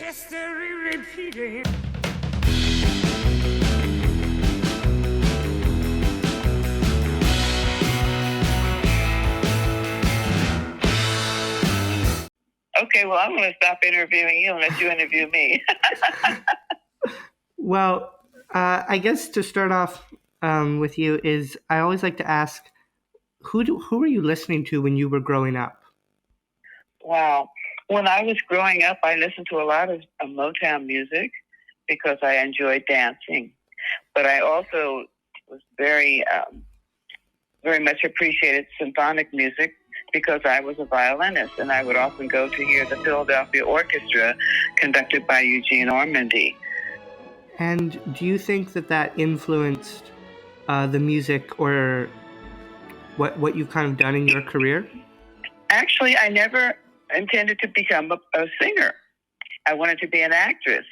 history repeating. Okay, well, I'm going to stop interviewing you and let you interview me. Well, I guess to start off with you is I always like to ask, who were you listening to when you were growing up? Wow. When I was growing up, I listened to a lot of Motown music because I enjoyed dancing. But I also was very much appreciated symphonic music because I was a violinist, and I would often go to hear the Philadelphia Orchestra conducted by Eugene Ormandy. And do you think that influenced the music or what you've kind of done in your career? Actually, I never intended to become a singer. I wanted to be an actress,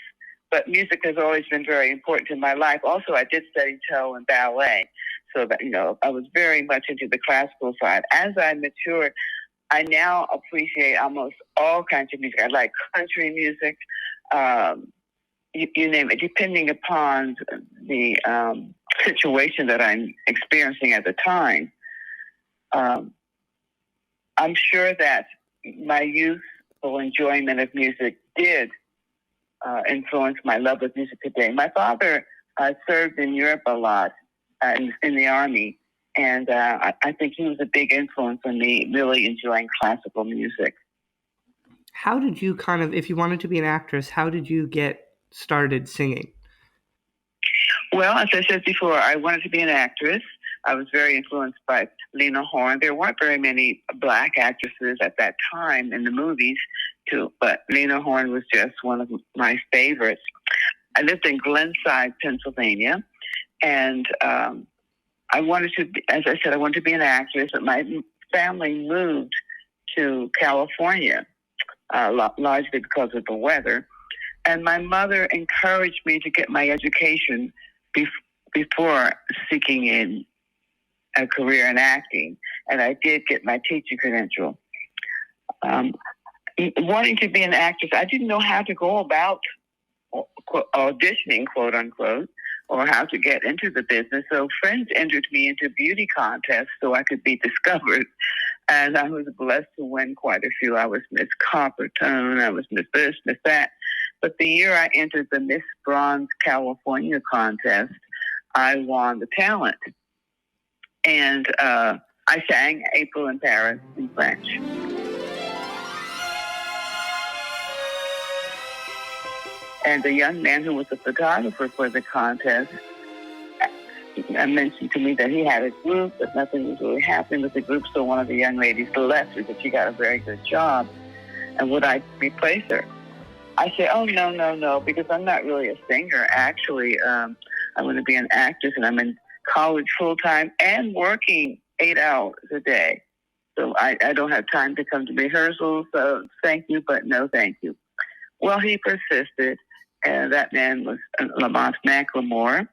but music has always been very important in my life. Also, I did study cello and ballet, so that, I was very much into the classical side. As I matured, I now appreciate almost all kinds of music. I like country music, you name it, depending upon the situation that I'm experiencing at the time. I'm sure that my youthful enjoyment of music did influence my love of music today. My father served in Europe a lot in the Army, and I think he was a big influence on me really enjoying classical music. How did you if you wanted to be an actress, how did you get started singing? Well, as I said before, I wanted to be an actress. I was very influenced by Lena Horne. There weren't very many black actresses at that time in the movies, too, but Lena Horne was just one of my favorites. I lived in Glenside, Pennsylvania, and I wanted to, as I said, I wanted to be an actress, but my family moved to California, largely because of the weather. And my encouraged encouraged me to get my education before seeking in a career in acting. And I did get my teaching credential. Wanting to be an actress, I didn't know how to go about auditioning, quote unquote, or how to get into the business. So friends entered me into beauty contests so I could be discovered. And I was blessed to win quite a few. I was Miss Coppertone, I was Miss this, Miss that. But the year I entered the Miss Bronze California contest, I won the talent. And I sang April in Paris in French. And the young man who was the photographer for the contest mentioned to me that he had a group, but nothing was really happening with the group. So one of the young ladies left her, that she got a very good job. And would I replace her? I said, oh, no, because I'm not really a singer. Actually, I want to be an actress, and I'm in college full-time and working 8 hours a day. So I don't have time to come to rehearsals, so thank you, but no thank you. Well, he persisted, and that man was Lamont McLemore,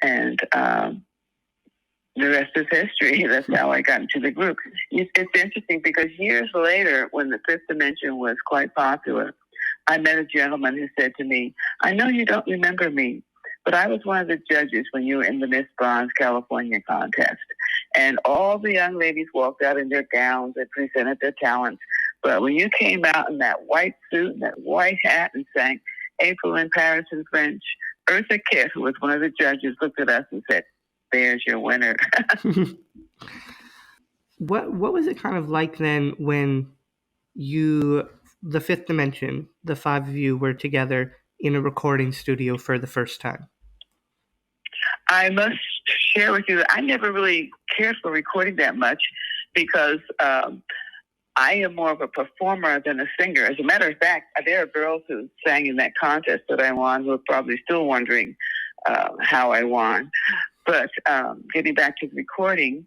and the rest is history. That's how I got into the group. It's interesting because years later, when the Fifth Dimension was quite popular, I met a gentleman who said to me, I know you don't remember me, but I was one of the judges when you were in the Miss Bronze California contest. And all the young ladies walked out in their gowns and presented their talents. But when you came out in that white suit and that white hat and sang April in Paris in French, Eartha Kitt, who was one of the judges, looked at us and said, there's your winner. What was it kind of like then when the Fifth Dimension, the five of you, were together in a recording studio for the first time? I must share with you that I never really cared for recording that much because I am more of a performer than a singer. As a matter of fact, there are girls who sang in that contest that I won who are probably still wondering how I won. But getting back to the recording,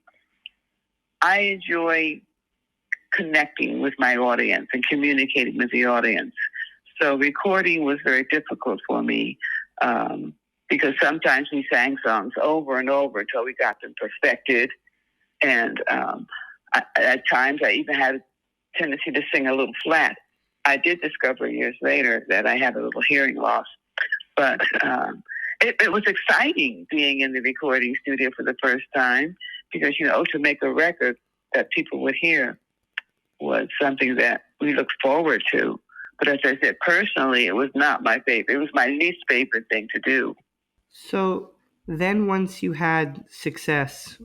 I enjoy connecting with my audience and communicating with the audience. So recording was very difficult for me because sometimes we sang songs over and over until we got them perfected. And at times I even had a tendency to sing a little flat. I did discover years later that I had a little hearing loss, but it was exciting being in the recording studio for the first time because, to make a record that people would hear was something that we looked forward to. But as I said, personally, it was not my favorite. It was my least favorite thing to do. So then once you had success,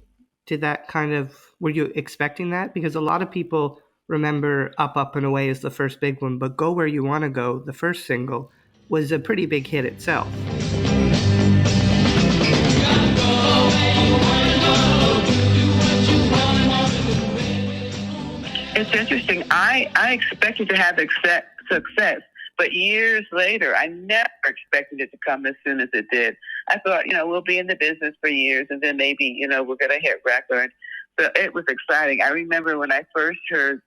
were you expecting that? Because a lot of people remember Up, Up, and Away as the first big one, but Go Where You Want to Go, the first single, was a pretty big hit itself. It's interesting. I expected to have success, but years later, I never expected it to come as soon as it did. I thought, we'll be in the business for years, and then maybe, we're going to hit record. So it was exciting. I remember when I first heard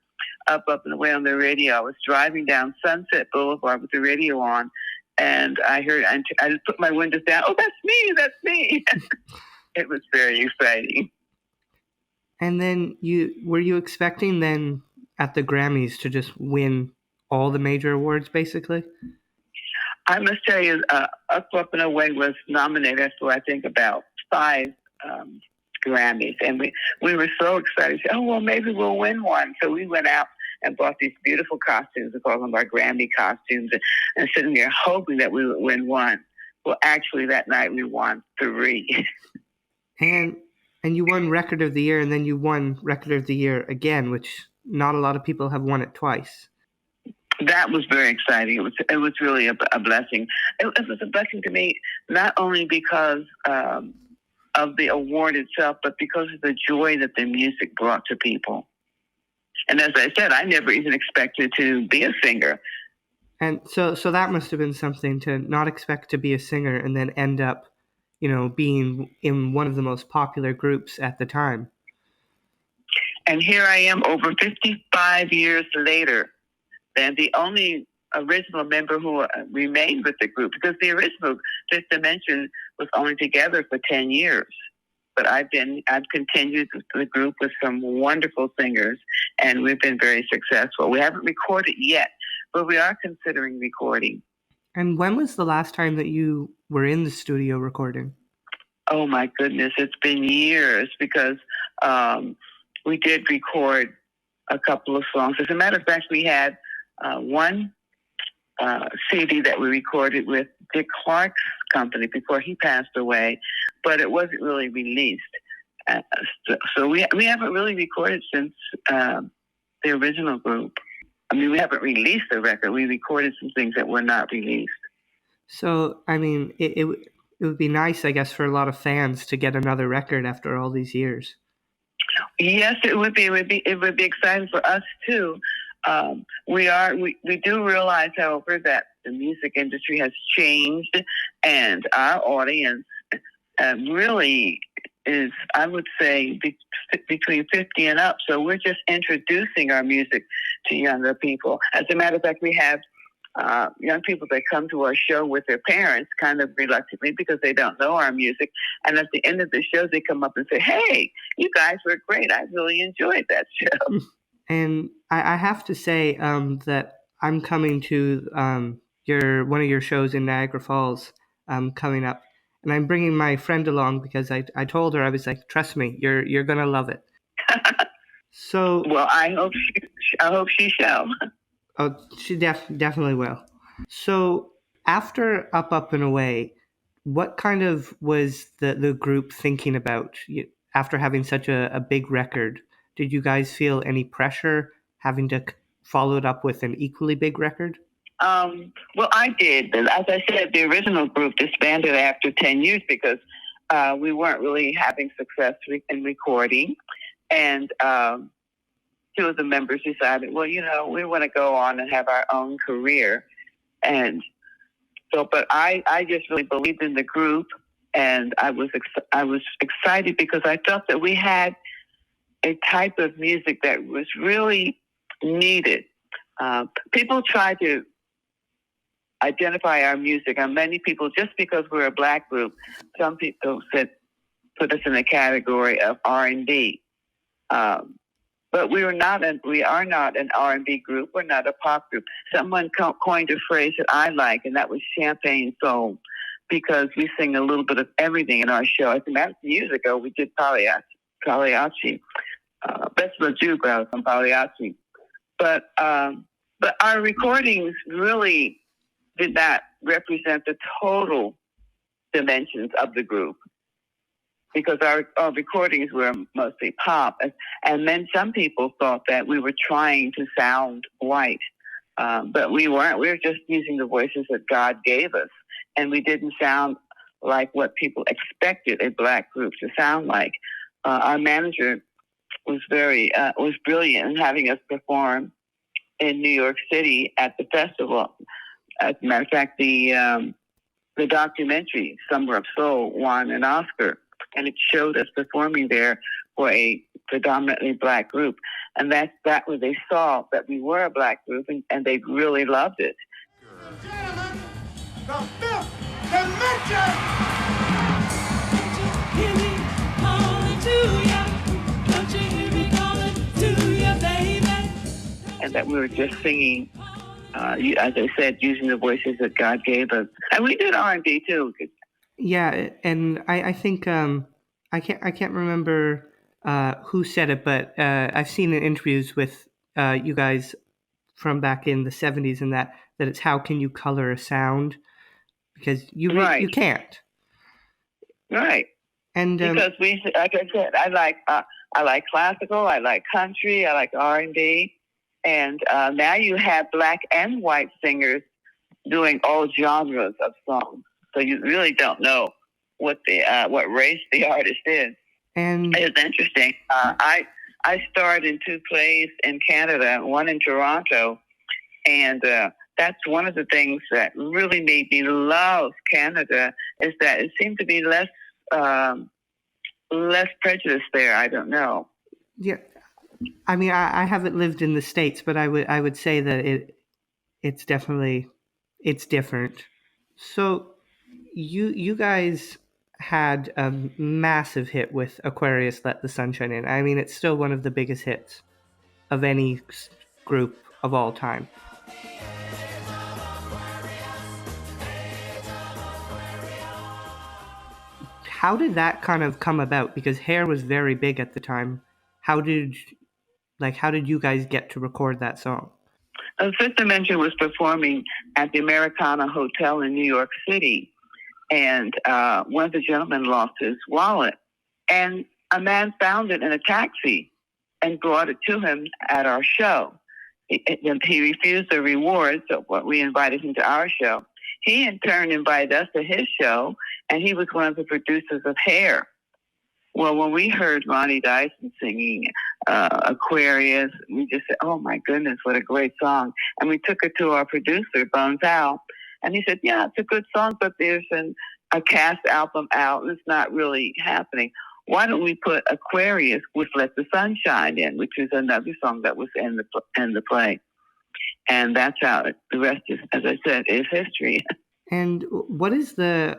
Up, Up, and Away on the radio, I was driving down Sunset Boulevard with the radio on, and I put my windows down. Oh, that's me. It was very exciting. And then were you expecting then at the Grammys to just win all the major awards, basically? I must tell you, Up, Up, and Away was nominated for, I think, about 5 Grammys. And we were so excited. Oh, well, maybe we'll win one. So we went out and bought these beautiful costumes. We call them our Grammy costumes. And sitting there hoping that we would win one. Well, actually, that night we won 3. And you won Record of the Year, and then you won Record of the Year again, which not a lot of people have won it twice. That was very exciting. It was really a blessing. It was a blessing to me, not only because of the award itself, but because of the joy that the music brought to people. And as I said, I never even expected to be a singer. And so that must have been something, to not expect to be a singer and then end up, being in one of the most popular groups at the time. And here I am over 55 years later, and the only original member who remained with the group, because the original Fifth Dimension was only together for 10 years. But I've continued the group with some wonderful singers, and we've been very successful. We haven't recorded yet, but we are considering recording. And when was the last time that you were in the studio recording? Oh, my goodness. It's been years, because we did record a couple of songs. As a matter of fact, we had one CD that we recorded with Dick Clark's company before he passed away, but it wasn't really released. So we haven't really recorded since the original group. I mean, we haven't released the record. We recorded some things that were not released. So, I mean, it would be nice, I guess, for a lot of fans to get another record after all these years. Yes, it would be. It would be exciting for us too. We do realize, however, that the music industry has changed, and our audience really is, I would say, between 50 and up. So we're just introducing our music to younger people. As a matter of fact, we have young people that come to our show with their parents, kind of reluctantly, because they don't know our music. And at the end of the show, they come up and say, "Hey, you guys were great. I really enjoyed that show." And I have to say that I'm coming to one of your shows in Niagara Falls coming up, and I'm bringing my friend along because I told her, I was like, "Trust me, you're gonna love it." So, well, I hope she shall. Oh, she definitely will. So after Up, Up, and Away, what kind of was the group thinking about after having such a big record? Did you guys feel any pressure having to follow it up with an equally big record? Well, I did. As I said, the original group disbanded after 10 years because we weren't really having success in recording. And 2 of the members decided, well, we want to go on and have our own career. And so, but I just really believed in the group, and I was excited because I felt that we had a type of music that was really needed. People try to identify our music, and many people, just because we're a Black group, some people put us in the category of R&B. But we are not an R&B group. We're not a pop group. Someone coined a phrase that I like, and that was champagne soul, because we sing a little bit of everything in our show. As a matter of years ago, we did Pagliacci, Best of the Jukebox on Pagliacci. But our recordings really did not represent the total dimensions of the group, because our recordings were mostly pop. And then some people thought that we were trying to sound white. But we weren't. We were just using the voices that God gave us. And we didn't sound like what people expected a black group to sound like. Our manager was brilliant in having us perform in New York City at the festival. As a matter of fact, the documentary Summer of Soul won an Oscar, and it showed us performing there for a predominantly black group. And that was, they saw that we were a black group, and they really loved it. Gentlemen, the fifth dimension! And that we were just singing, as I said, using the voices that God gave us. And we did R&B too. Yeah, and I think I can't remember who said it, but I've seen in interviews with you guys from back in the 70s and that it's how can you color a sound, because you can't. Right. And because we, like I said, I like classical, I like country, I like R&B, and now you have black and white singers doing all genres of songs. So you really don't know what race the artist is. And it's interesting. I starred in 2 plays in Canada, one in Toronto, and that's one of the things that really made me love Canada, is that it seemed to be less prejudice there. I don't know. Yeah, I mean, I haven't lived in the States, but I would say that it's definitely different. So you guys had a massive hit with Aquarius, Let the Sunshine In. I mean, it's still one of the biggest hits of any group of all time. How did that kind of come about? Because hair was very big at the time. How did you guys get to record that song? Fifth Dimension was performing at the Americana Hotel in New York City, and one of the gentlemen lost his wallet, and a man found it in a taxi and brought it to him at our show. He refused the reward, so we invited him to our show. He in turn invited us to his show, and he was one of the producers of Hair. Well, when we heard Ronnie Dyson singing Aquarius, we just said, oh my goodness, what a great song. And we took it to our producer, Bones Al, and he said, yeah, it's a good song, but there's a cast album out, and it's not really happening. Why don't we put Aquarius with Let the Sunshine In, which is another song that was in the play. And that's how the rest is, as I said, is history. And what is the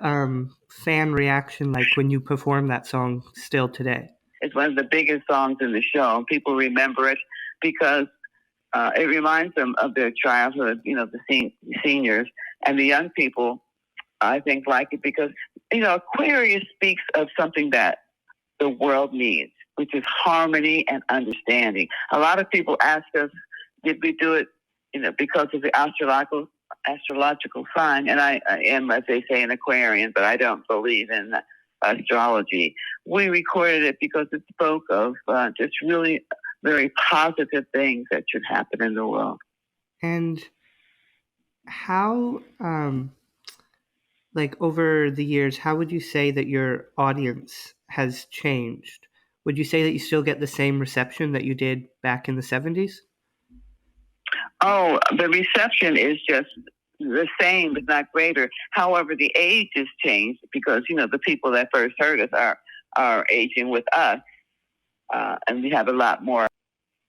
fan reaction like when you perform that song still today? It's one of the biggest songs in the show. People remember it because it reminds them of their childhood, the seniors. And the young people, I think, like it because, Aquarius speaks of something that the world needs, which is harmony and understanding. A lot of people ask us, did we do it, because of the astrological sign? And I am, as they say, an Aquarian, but I don't believe in astrology. We recorded it because it spoke of just really very positive things that should happen in the world. And how, over the years, how would you say that your audience has changed? Would you say that you still get the same reception that you did back in the 70s? Oh, the reception is just the same, but not greater. However, the age has changed because, the people that first heard us are aging with us. And we have a lot more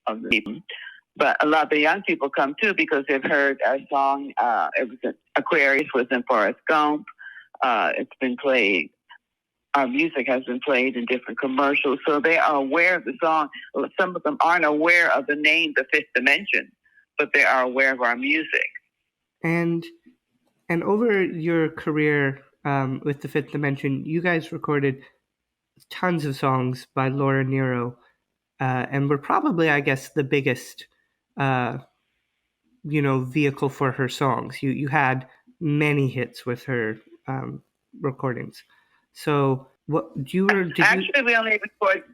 of them. But a lot of the young people come too because they've heard our song. Aquarius was in Forrest Gump. It's been played our music has been played in different commercials, so they are aware of the song. Some of them aren't aware of the name, The Fifth Dimension, but they are aware of our music. And over your career with The Fifth Dimension, you guys recorded tons of songs by Laura Nyro, and were probably, I guess, the biggest, vehicle for her songs. You had many hits with her recordings. So, what We only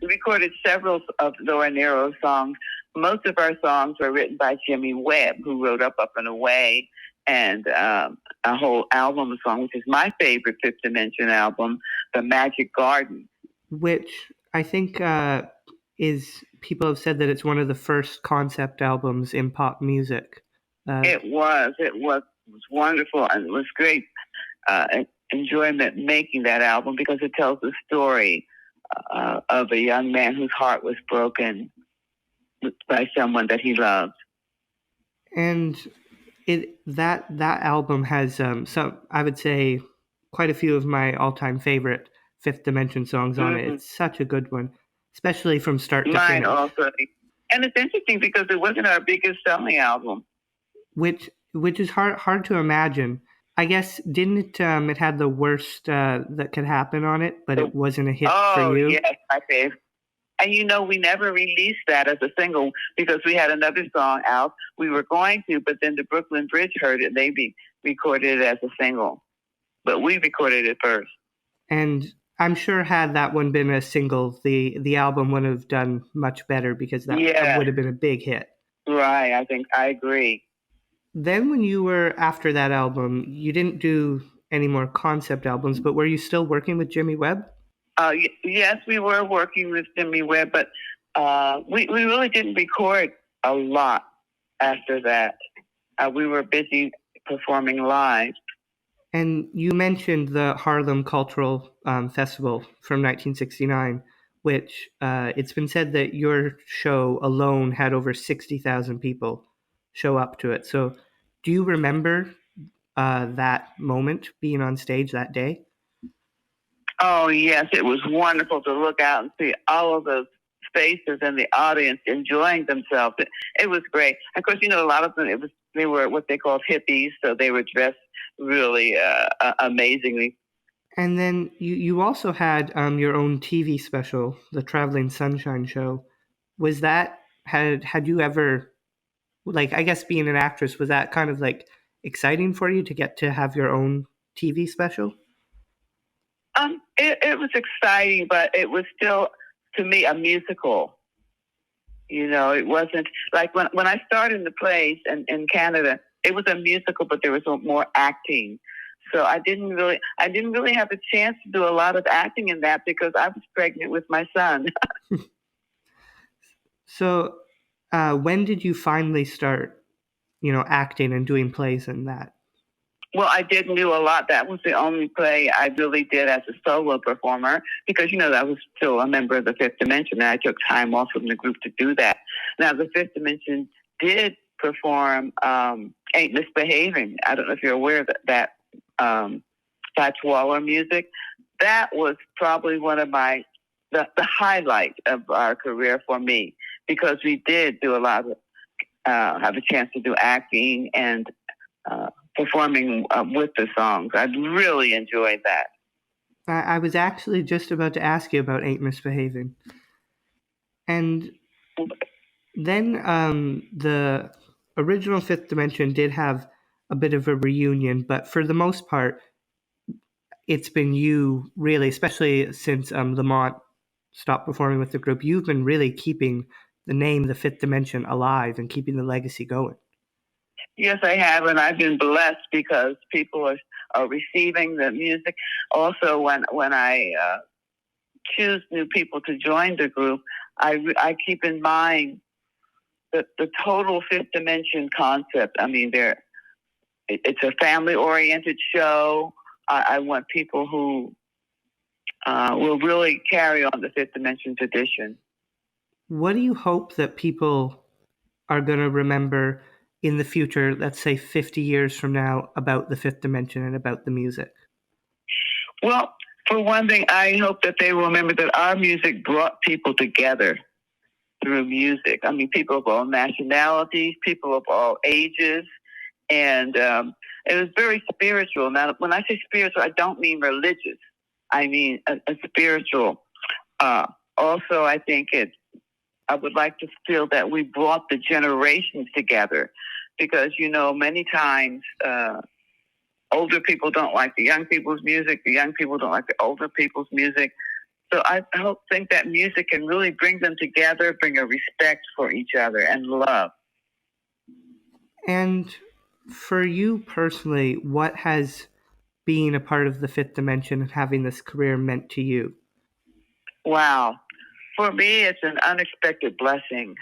recorded several of Laura Nyro's songs. Most of our songs were written by Jimmy Webb, who wrote Up, Up and Away, and a whole album of songs, which is my favorite Fifth Dimension album, The Magic Garden. Which I think people have said that it's one of the first concept albums in pop music. It was wonderful, and it was great enjoyment making that album because it tells the story of a young man whose heart was broken by someone that he loved. And that album has some, I would say, quite a few of my all-time favorite Fifth Dimension songs on it. It's such a good one, especially from start to finish. Mine also. And it's interesting because it wasn't our biggest selling album. Which is hard to imagine. I guess, didn't it, it had the worst that could happen on it, but it wasn't a hit for you? Oh, yes, my favorite. And we never released that as a single because we had another song out. We were going to, but then the Brooklyn Bridge heard it. They recorded it as a single. But we recorded it first. And I'm sure had that one been a single, the album would have done much better because that would have been a big hit. Right, I agree. Then when you were after that album, you didn't do any more concept albums, but were you still working with Jimmy Webb? Yes, we were working with Jimmy Webb, but we really didn't record a lot after that. We were busy performing live. And you mentioned the Harlem Cultural Festival from 1969, which it's been said that your show alone had over 60,000 people show up to it. So do you remember that moment, being on stage that day? Oh, yes. It was wonderful to look out and see all of those faces in the audience enjoying themselves. It was great. Of course, a lot of them, they were what they called hippies, so they were dressed really amazingly. And then you also had your own TV special, the Traveling Sunshine Show. Was that, had you ever, like, I guess being an actress, was that kind of like exciting for you to get to have your own TV special? It was exciting, but it was still, to me, a musical. It wasn't like when I started in the plays in Canada, it was a musical, but there was more acting. So I didn't really have a chance to do a lot of acting in that because I was pregnant with my son. So when did you finally start, acting and doing plays and that? Well, I didn't do a lot. That was the only play I really did as a solo performer because, I was still a member of the Fifth Dimension, and I took time off from the group to do that. Now, the Fifth Dimension did perform Ain't Misbehaving. I don't know if you're aware of that Fats Waller music. That was probably one of the highlight of our career for me because we did do a lot of, have a chance to do acting and performing with the songs. I really enjoyed that. I was actually just about to ask you about Ain't Misbehaving. And then the original Fifth Dimension did have a bit of a reunion, but for the most part, it's been you really, especially since Lamont stopped performing with the group, you've been really keeping the name The Fifth Dimension alive and keeping the legacy going. Yes, I have, and I've been blessed because people are receiving the music. Also, when I choose new people to join the group, I keep in mind the total Fifth Dimension concept. I mean, it's a family-oriented show. I want people who will really carry on the Fifth Dimension tradition. What do you hope that people are going to remember in the future, let's say 50 years from now, about the Fifth Dimension and about the music? Well, For one thing, I hope that they will remember that our music brought people together through music. I mean, people of all nationalities, people of all ages, and it was very spiritual. Now, when I say spiritual, I don't mean religious. I mean a spiritual. Also, I think I would like to feel that we brought the generations together, because many times older people don't like the young people's music. The young people don't like the older people's music. So I think that music can really bring them together, bring a respect for each other and love. And for you personally, what has being a part of the Fifth Dimension and having this career meant to you? Wow. For me, it's an unexpected blessing,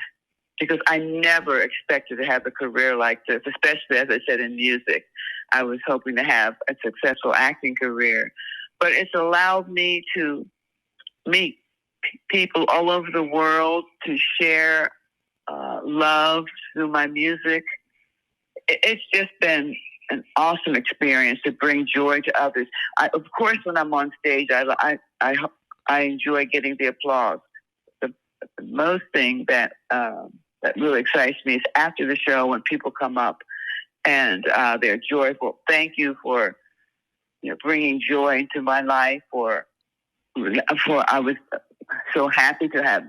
because I never expected to have a career like this, especially, as I said, in music. I was hoping to have a successful acting career, but it's allowed me to meet people all over the world, to share love through my music. It's just been an awesome experience to bring joy to others. Of course, when I'm on stage, I enjoy getting the applause. The most thing that really excites me is after the show, when people come up and they're joyful. Thank you for bringing joy into my life. I was so happy to have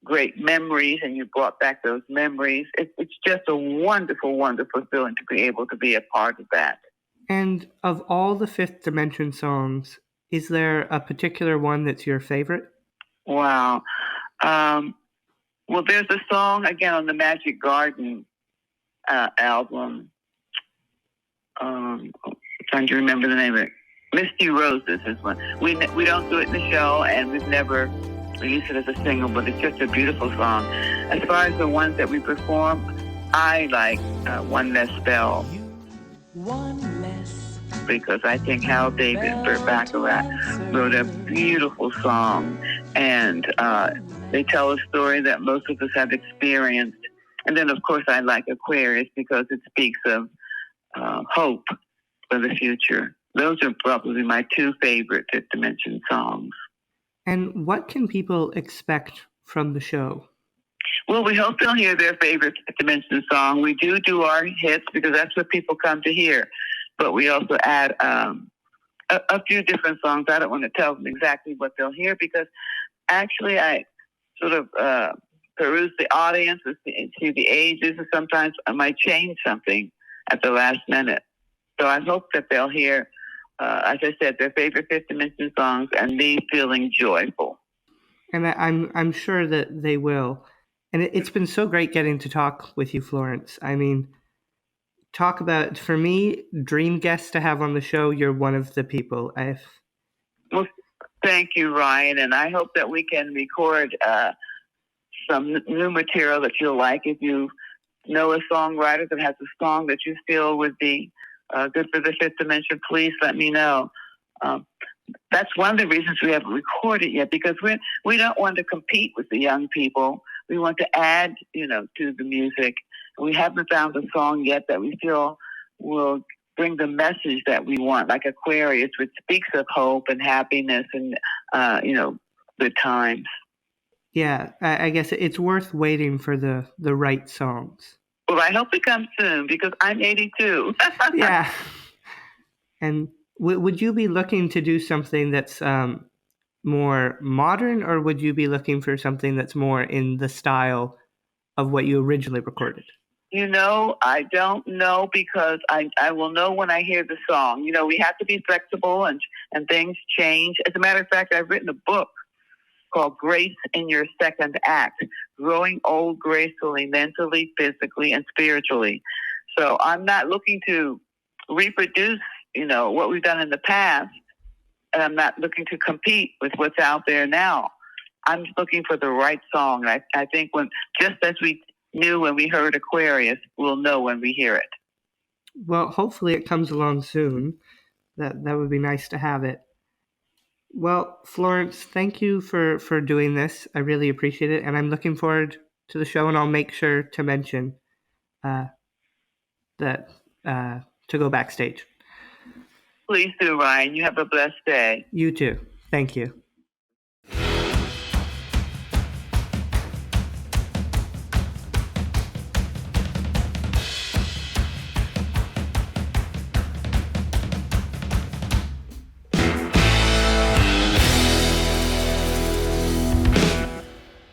great memories, and you brought back those memories. It's just a wonderful, wonderful feeling to be able to be a part of that. And of all the Fifth Dimension songs, is there a particular one that's your favorite? Wow. Well, there's a song, again, on the Magic Garden album. I'm trying to remember the name of it. Misty Roses is one. We don't do it in the show, and we've never released it as a single, but it's just a beautiful song. As far as the ones that we perform, I like One Less Spell. One less. Because I think Hal David and Burt Bacharach wrote a beautiful song, and they tell a story that most of us have experienced. And then, of course, I like Aquarius because it speaks of hope for the future. Those are probably my two favorite Fifth Dimension songs. And what can people expect from the show? Well, we hope they'll hear their favorite Fifth Dimension song. We do our hits because that's what people come to hear. But we also add a few different songs. I don't want to tell them exactly what they'll hear, because actually I sort of peruse the audience and see the ages, and sometimes I might change something at the last minute. So I hope that they'll hear, as I said, their favorite Fifth Dimension songs and me feeling joyful. And I'm sure that they will. And it's been so great getting to talk with you, Florence. I mean, talk about, for me, dream guests to have on the show. You're one of the people. Well, thank you, Ryan. And I hope that we can record some new material that you'll like. If you know a songwriter that has a song that you feel would be good for the Fifth Dimension, please let me know. That's one of the reasons we haven't recorded yet, because we don't want to compete with the young people. We want to add, to the music. We haven't found a song yet that we feel will bring the message that we want, like Aquarius, which speaks of hope and happiness and, good times. Yeah, I guess it's worth waiting for the right songs. Well, I hope it comes soon, because I'm 82. Yeah. And would you be looking to do something that's more modern, or would you be looking for something that's more in the style of what you originally recorded? I don't know, because I will know when I hear the song. We have to be flexible, and things change. As a matter of fact, I've written a book called Grace in Your Second Act, Growing Old Gracefully, Mentally, Physically, and Spiritually. So I'm not looking to reproduce, what we've done in the past, and I'm not looking to compete with what's out there now. I'm looking for the right song. I think just as we knew when we heard Aquarius, we'll know when we hear it. Well, hopefully it comes along soon. That would be nice to have it. Well, Florence, thank you for doing this. I really appreciate it, and I'm looking forward to the show, and I'll make sure to mention that to go backstage. Please do, Ryan. You have a blessed day. You too. Thank you.